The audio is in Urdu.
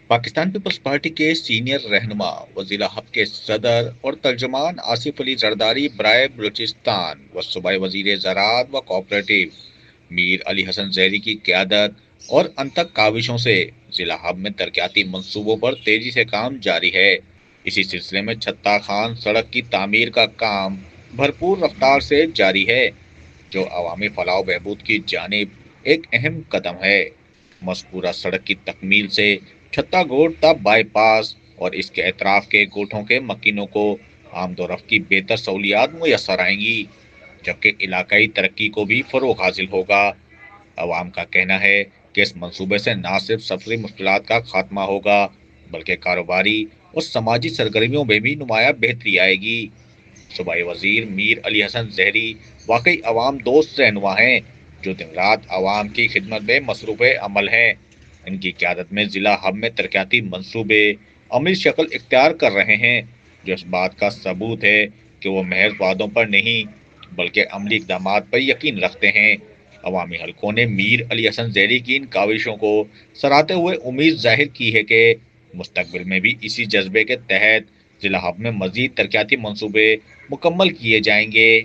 پاکستان پیپلز پارٹی کے سینئر رہنما و ضلع ہب کے صدر اور ترجمان آصف علی زرداری برائے بلوچستان و صوبائی وزیر زراعت و کوآپریٹو میر علی حسن زہری کی قیادت اور انتک کاوشوں سے ضلع ہب میں ترقیاتی منصوبوں پر تیزی سے کام جاری ہے۔ اسی سلسلے میں چھتا خان سڑک کی تعمیر کا کام بھرپور رفتار سے جاری ہے، جو عوامی فلاح و بہبود کی جانب ایک اہم قدم ہے۔ مذکورہ سڑک کی تکمیل سے چھتا گوٹ تا بائی پاس اور اس کے اطراف کے گوٹھوں کے مکینوں کو آمد و رفت کی بہتر سہولیات میسر آئیں گی، جبکہ علاقائی ترقی کو بھی فروغ حاصل ہوگا۔ عوام کا کہنا ہے کہ اس منصوبے سے نہ صرف سفری مشکلات کا خاتمہ ہوگا بلکہ کاروباری اور سماجی سرگرمیوں میں بھی نمایاں بہتری آئے گی۔ صوبائی وزیر میر علی حسن زہری واقعی عوام دوست رہنما ہیں، جو دن رات عوام کی خدمت میں مصروف عمل ہیں۔ ان کی قیادت میں ضلع ہب میں ترقیاتی منصوبے عملی شکل اختیار کر رہے ہیں، جو اس بات کا ثبوت ہے کہ وہ محض وعدوں پر نہیں بلکہ عملی اقدامات پر یقین رکھتے ہیں۔ عوامی حلقوں نے میر علی حسن زہری کی ان کاوشوں کو سراہتے ہوئے امید ظاہر کی ہے کہ مستقبل میں بھی اسی جذبے کے تحت ضلع ہب میں مزید ترقیاتی منصوبے مکمل کیے جائیں گے۔